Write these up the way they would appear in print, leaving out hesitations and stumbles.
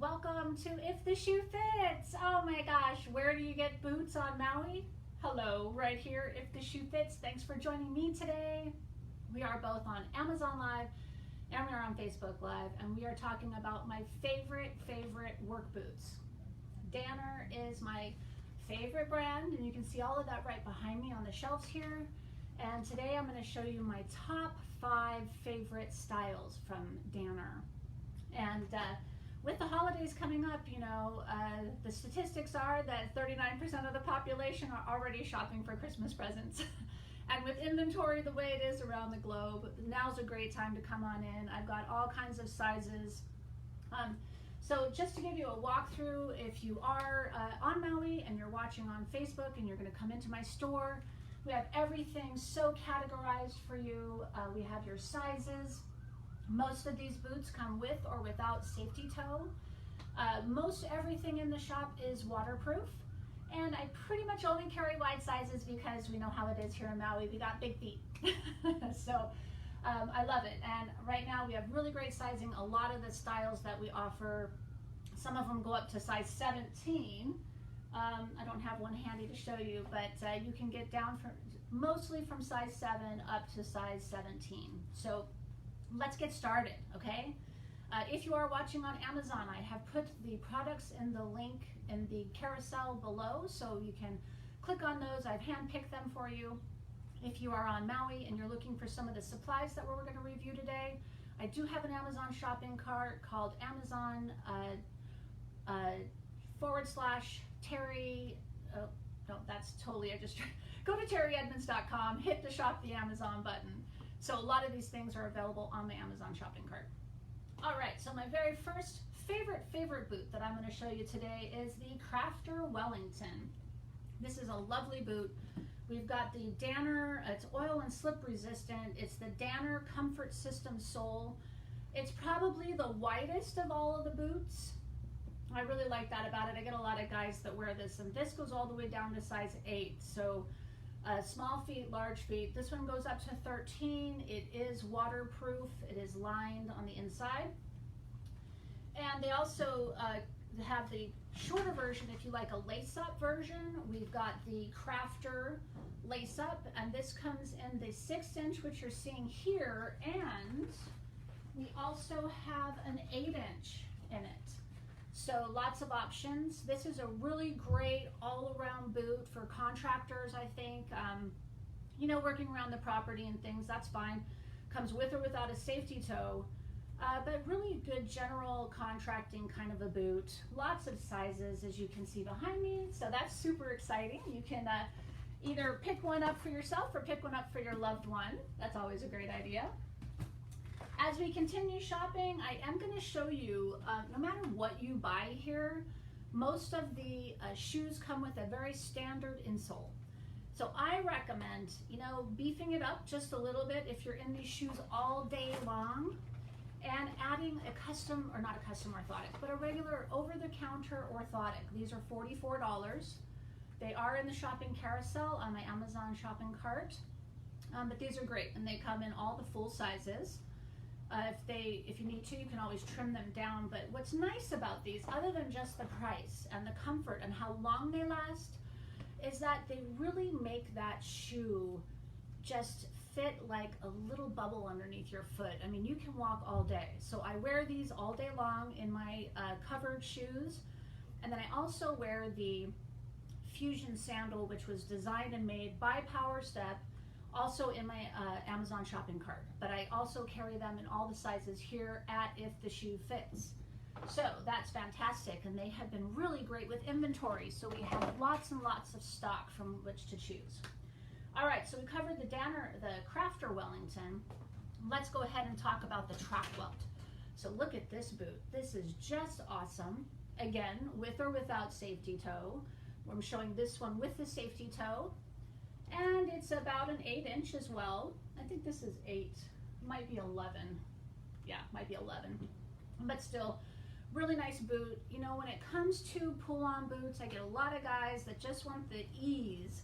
Welcome to If the Shoe Fits. Oh my gosh, where do you get boots on Maui? Hello, right here, If the Shoe Fits. Thanks for joining me today. We are both on Amazon Live and we are on Facebook Live, and we are talking about my favorite work boots. Danner is my favorite brand, and you can see all of that right behind me on the shelves here. And today I'm going to show you my top 5 favorite styles from Danner. And with the holidays coming up, the statistics are that 39% of the population are already shopping for Christmas presents. And with inventory the way it is around the globe, now's a great time to come on in. I've got all kinds of sizes. So just to give you a walkthrough, if you are on Maui and you're watching on Facebook and you're going to come into my store, we have everything so categorized for you. We have your sizes. Most of these boots come with or without safety toe. Most everything in the shop is waterproof, and I pretty much only carry wide sizes because we know how it is here in Maui. We got big feet. So I love it. And right now we have really great sizing. A lot of the styles that we offer, some of them go up to size 17. I don't have one handy to show you, but you can get down from mostly from size 7 up to size 17. So let's get started, okay? If you are watching on Amazon, I have put the products in the link in the carousel below, so you can click on those. I've handpicked them for you. If you are on Maui and you're looking for some of the supplies that we're going to review today, I do have an Amazon shopping cart called Amazon /Terry. Oh, no, that's totally, go to terryedmonds.com, hit the shop the Amazon button. So a lot of these things are available on the Amazon shopping cart. All right, so my very first favorite boot that I'm going to show you today is the Crafter Wellington. This is a lovely boot. We've got the Danner, it's oil and slip resistant. It's the Danner Comfort System sole. It's probably the widest of all of the boots. I really like that about it. I get a lot of guys that wear this, and this goes all the way down to size 8. So small feet, large feet. This one goes up to 13. It is waterproof. It is lined on the inside. And they also have the shorter version if you like a lace-up version. We've got the Crafter lace-up, and this comes in the 6-inch, which you're seeing here, and we also have an 8-inch in it. So lots of options. This is a really great all-around boot for contractors, I think. Working around the property and things, that's fine. Comes with or without a safety toe, but really good general contracting kind of a boot. Lots of sizes, as you can see behind me, so that's super exciting. You can either pick one up for yourself or pick one up for your loved one. That's always a great idea. As we continue shopping, I am going to show you, no matter what you buy here, most of the shoes come with a very standard insole. So I recommend, beefing it up just a little bit if you're in these shoes all day long, and adding a custom, or not a custom orthotic, but a regular over-the-counter orthotic. These are $44. They are in the shopping carousel on my Amazon shopping cart, but these are great, and they come in all the full sizes. If you need to, you can always trim them down. But what's nice about these, other than just the price and the comfort and how long they last, is that they really make that shoe just fit like a little bubble underneath your foot. I mean, you can walk all day. So I wear these all day long in my covered shoes. And then I also wear the Fusion sandal, which was designed and made by Powerstep, also in my Amazon shopping cart. But I also carry them in all the sizes here at If the Shoe Fits. So that's fantastic, and they have been really great with inventory, so we have lots and lots of stock from which to choose. All right, so we covered the Crafter Wellington. Let's go ahead and talk about the track welt. So look at this boot. This is just awesome. Again, with or without safety toe. I'm showing this one with the safety toe. And it's about an 8-inch as well. I think this is 8, might be 11. Yeah, might be 11. But still, really nice boot. When it comes to pull-on boots, I get a lot of guys that just want the ease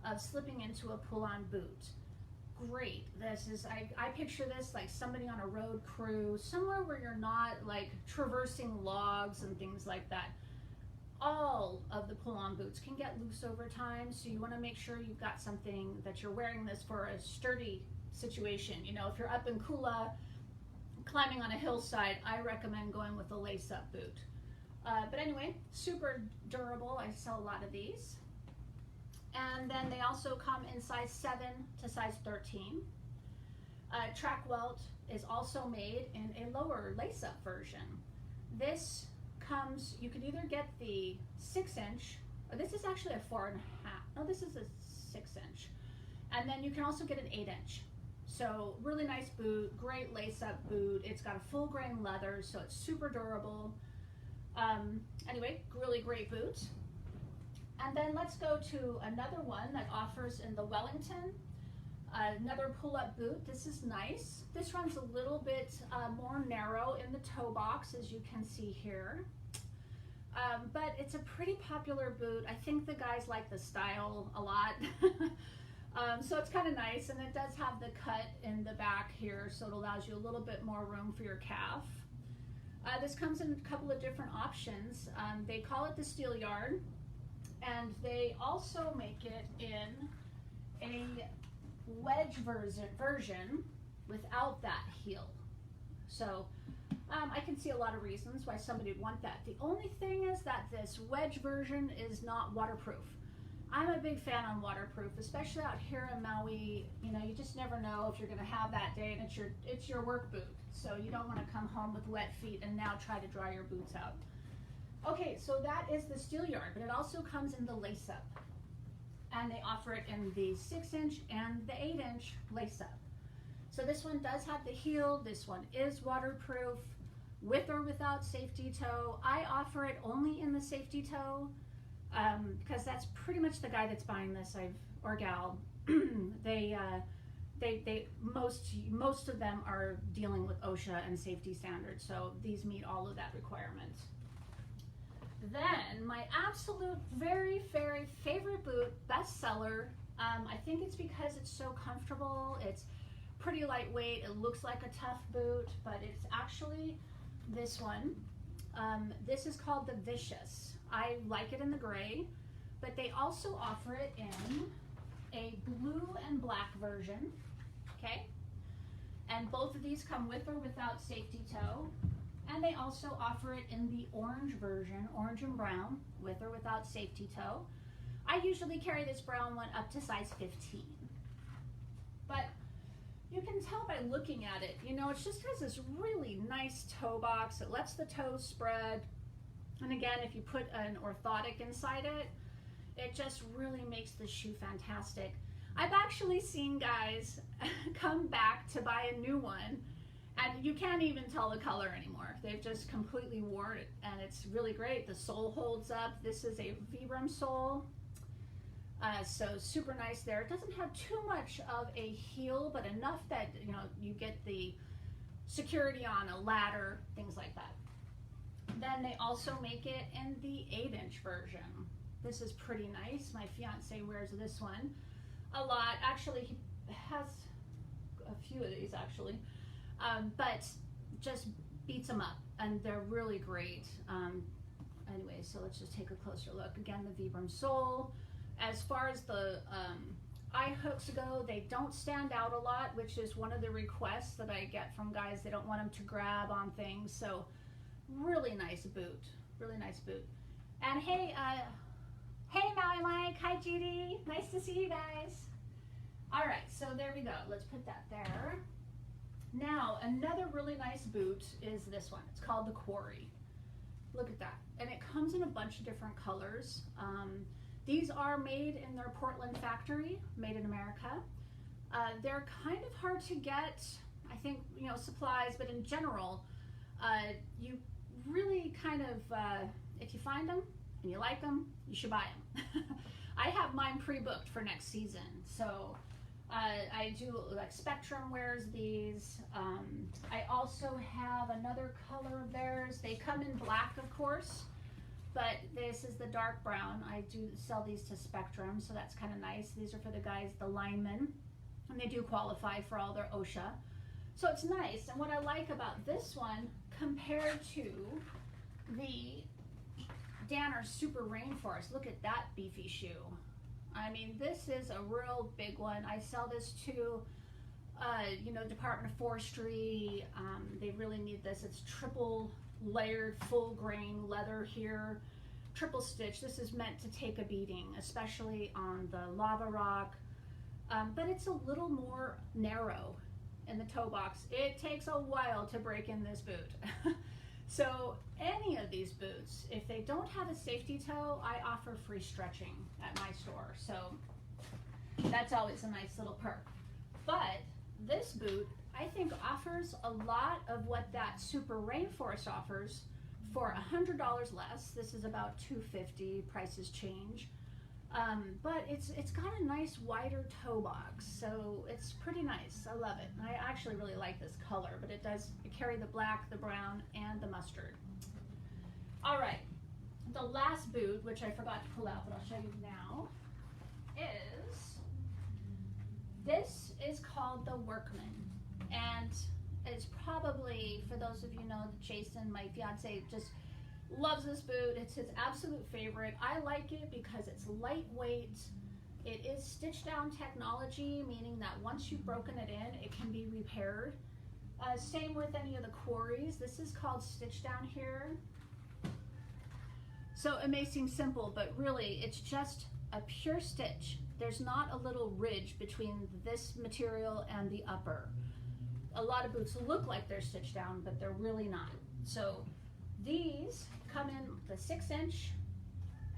of slipping into a pull-on boot. great. This is, I picture this like somebody on a road crew, somewhere where you're not like traversing logs and things like that. All of the pull-on boots can get loose over time, so you want to make sure you've got something that you're wearing this for a sturdy situation. You know, if you're up in Kula, climbing on a hillside, I recommend going with a lace-up boot. But anyway, super durable. I sell a lot of these. And then they also come in size 7 to size 13. Track welt is also made in a lower lace-up version. This comes, you can either get the 6-inch, or this is actually a 4.5. No, this is a 6-inch. And then you can also get an 8-inch. So really nice boot, great lace-up boot. It's got a full grain leather, so it's super durable. Anyway, really great boot. And then let's go to another one that offers in the Wellington, another pull-up boot. This is nice. This runs a little bit more narrow in the toe box, as you can see here. But it's a pretty popular boot. I think the guys like the style a lot. So it's kind of nice, and it does have the cut in the back here, so it allows you a little bit more room for your calf. This comes in a couple of different options. They call it the Steelyard, and they also make it in a wedge version without that heel. So I can see a lot of reasons why somebody would want that. The only thing is that this wedge version is not waterproof. I'm a big fan on waterproof, especially out here in Maui. You know, you just never know if you're going to have that day, and it's your work boot. So you don't want to come home with wet feet and now try to dry your boots out. Okay, so that is the Steelyard, but it also comes in the lace-up. And they offer it in the 6-inch and the 8-inch lace-up. So this one does have the heel. This one is waterproof, with or without safety toe. I offer it only in the safety toe, because that's pretty much the guy that's buying this, or gal. Most of them are dealing with OSHA and safety standards, so these meet all of that requirement. Then my absolute very favorite boot, bestseller. I think it's because it's so comfortable. It's pretty lightweight. It looks like a tough boot, but it's actually this one. This is called the Vicious. I like it in the gray, but they also offer it in a blue and black version. Okay, and both of these come with or without safety toe. And they also offer it in the orange version, orange and brown, with or without safety toe. I usually carry this brown one up to size 15. But you can tell by looking at it, you know, it just has this really nice toe box. It lets the toes spread. And again, if you put an orthotic inside it, it just really makes the shoe fantastic. I've actually seen guys come back to buy a new one, and you can't even tell the color anymore. They've just completely worn it, and it's really great. The sole holds up. This is a Vibram sole, so super nice there. It doesn't have too much of a heel, but enough that, you know, you get the security on a ladder, things like that. Then they also make it in the 8-inch version. This is pretty nice. My fiance wears this one a lot. Actually, he has a few of these actually. But just beats them up, and they're really great. Anyway, so let's just take a closer look. Again, the Vibram sole. As far as the eye hooks go, they don't stand out a lot, which is one of the requests that I get from guys. They don't want them to grab on things, so really nice boot. Really nice boot. And hey, hey Maui Mike, hi Judy, nice to see you guys. All right, so there we go. Let's put that there. Now, another really nice boot is this one. It's called the Quarry. Look at that. And it comes in a bunch of different colors. These are made in their Portland factory, made in America. They're kind of hard to get, I think, you know, supplies, but in general, you really kind of, if you find them and you like them, you should buy them. I have mine pre-booked for next season, so I do, like Spectrum wears these. I also have another color of theirs. They come in black, of course, but this is the dark brown. I do sell these to Spectrum, so that's kind of nice. These are for the guys, the linemen. and they do qualify for all their OSHA. So it's nice. And what I like about this one compared to the Danner Super Rainforest, look at that beefy shoe. I mean, this is a real big one. I sell this to, you know, Department of Forestry. They really need this. It's triple layered, full grain leather here, triple stitch. This is meant to take a beating, especially on the lava rock. But it's a little more narrow in the toe box. It takes a while to break in this boot. So any of these boots, if they don't have a safety toe, I offer free stretching at my store. So that's always a nice little perk. But this boot, I think, offers a lot of what that Super Rainforest offers for $100 less. This is about $250, prices change. But it's got a nice wider toe box, so it's pretty nice. I love it. I actually really like this color, but it does carry the black, the brown, and the mustard. All right, the last boot, which I forgot to pull out, but I'll show you now, this is called the Workman, and it's probably, for those of you know, Jason, my fiance, just loves this boot. It's his absolute favorite. I like it because it's lightweight. It is stitch down technology, meaning that once you've broken it in, it can be repaired. Same with any of the Quarries. This is called stitch down here. So it may seem simple, but really it's just a pure stitch. There's not a little ridge between this material and the upper. A lot of boots look like they're stitched down, but they're really not. So these come in the 6-inch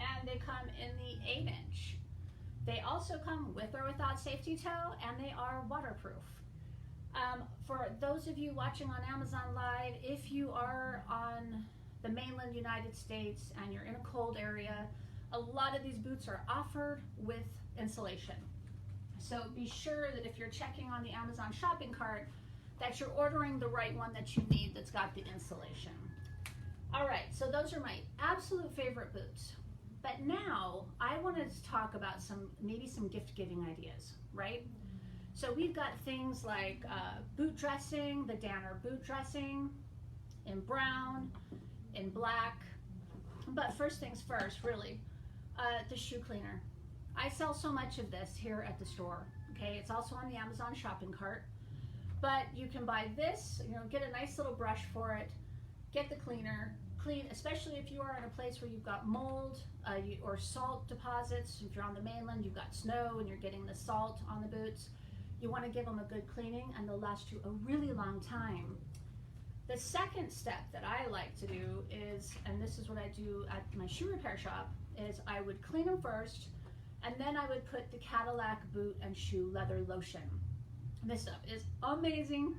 and they come in the 8-inch. They also come with or without safety toe, and they are waterproof. For those of you watching on Amazon Live, if you are on the mainland United States and you're in a cold area, a lot of these boots are offered with insulation. So be sure that if you're checking on the Amazon shopping cart, that you're ordering the right one that you need that's got the insulation. All right, so those are my absolute favorite boots. But now I wanted to talk about maybe some gift giving ideas, right? So we've got things like boot dressing, the Danner boot dressing in brown, in black. But first things first, really, the shoe cleaner. I sell so much of this here at the store, okay? It's also on the Amazon shopping cart. But you can buy this, you know, get a nice little brush for it, get the cleaner, clean, especially if you are in a place where you've got mold or salt deposits. If you're on the mainland, you've got snow and you're getting the salt on the boots. You want to give them a good cleaning, and they'll last you a really long time. The second step that I like to do is, and this is what I do at my shoe repair shop, is I would clean them first, and then I would put the Cadillac boot and shoe leather lotion. This stuff is amazing.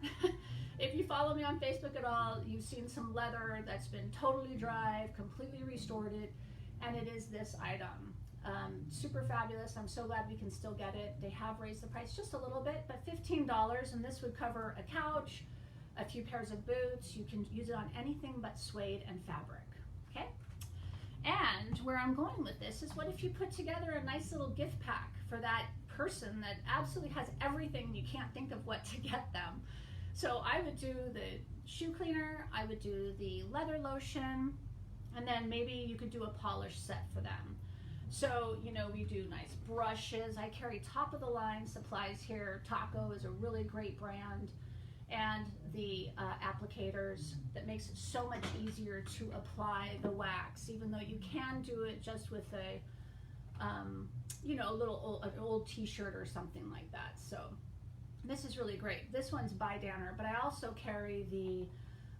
If you follow me on Facebook at all, you've seen some leather that's been totally dry, completely restored it, and it is this item. Super fabulous. I'm so glad we can still get it. They have raised the price just a little bit, but $15, and this would cover a couch, a few pairs of boots. You can use it on anything but suede and fabric, okay? And where I'm going with this is, what if you put together a nice little gift pack for that person that absolutely has everything, you can't think of what to get them. So I would do the shoe cleaner, I would do the leather lotion, and then maybe you could do a polish set for them. So, you know, we do nice brushes. I carry top of the line supplies here. Taco is a really great brand. And the applicators that makes it so much easier to apply the wax, even though you can do it just with a, you know, an old t-shirt or something like that. So this is really great. This one's by Danner, but I also carry the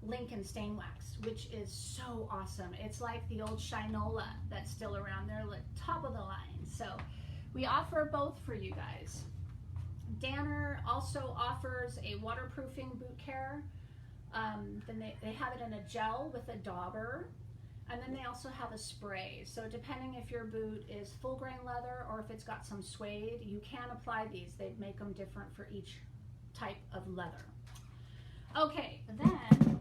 Lincoln stain wax, which is so awesome. It's like the old Shinola that's still around there, like top of the line. So we offer both for you guys. Danner also offers a waterproofing boot care. Then they have it in a gel with a dauber, and then they also have a spray. So depending if your boot is full grain leather or if it's got some suede, you can apply these. They make them different for each type of leather. Okay, then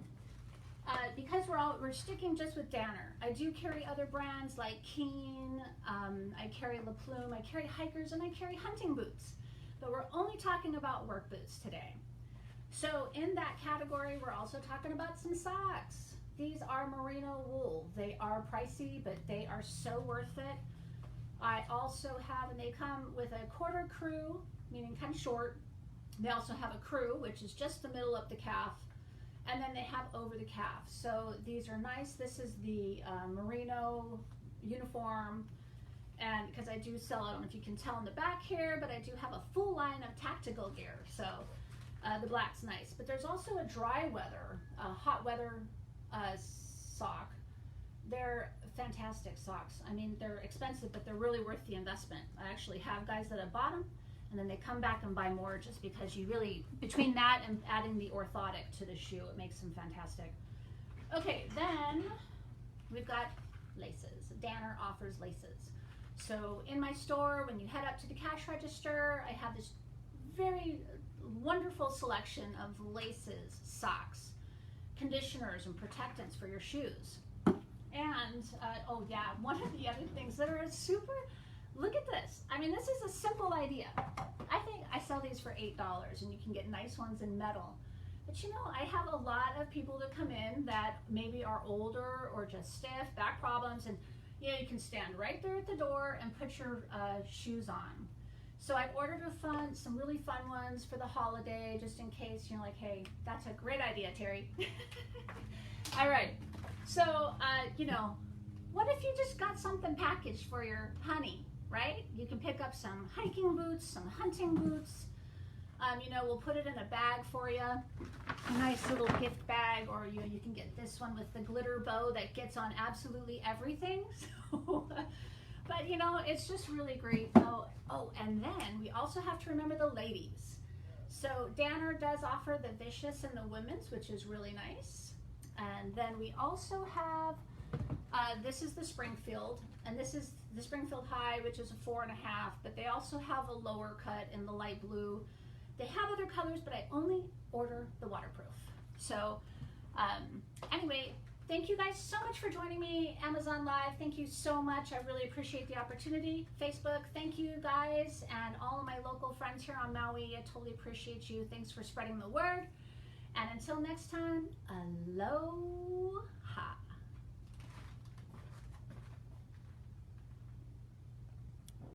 because we're sticking just with Danner, I do carry other brands like Keen, I carry La Plume, I carry hikers, and I carry hunting boots. but we're only talking about work boots today. So in that category, we're also talking about some socks. These are merino wool. They are pricey, but they are so worth it. I also have, and they come with a quarter crew, meaning kind of short. They also have a crew, which is just the middle of the calf, and then they have over the calf. So these are nice. This is the merino uniform, and because I do sell, I don't know if you can tell in the back here, but I do have a full line of tactical gear. So the black's nice, but there's also a dry weather, hot weather sock. They're fantastic socks. I mean, they're expensive, but they're really worth the investment. I actually have guys that have bought them, and then they come back and buy more just because you really, between that and adding the orthotic to the shoe, it makes them fantastic. Okay, then we've got laces. Danner offers laces. So in my store, when you head up to the cash register, I have this very wonderful selection of laces, socks, conditioners, and protectants for your shoes. And, oh yeah, one of the other things that are super, look at this. I mean, this is a simple idea. I think I sell these for $8, and you can get nice ones in metal. But you know, I have a lot of people that come in that maybe are older or just stiff, back problems, and you know, you can stand right there at the door and put your shoes on. So I've ordered some really fun ones for the holiday, just in case you're like, hey, that's a great idea, Terry. All right. So, you know, what if you just got something packaged for your honey, right? You can pick up some hiking boots, some hunting boots. You know, we'll put it in a bag for you, a nice little gift bag, or you can get this one with the glitter bow that gets on absolutely everything. So, but you know, it's just really great. Oh, and then we also have to remember the ladies. So Danner does offer the Vicious and the women's, which is really nice. And then we also have, this is the Springfield, and this is the Springfield High, which is a 4.5, but they also have a lower cut in the light blue. They have other colors, but I only order the waterproof. So anyway, thank you guys so much for joining me. Amazon Live, thank you so much. I really appreciate the opportunity. Facebook, thank you guys, and all of my local friends here on Maui. I totally appreciate you. Thanks for spreading the word. And until next time, aloha.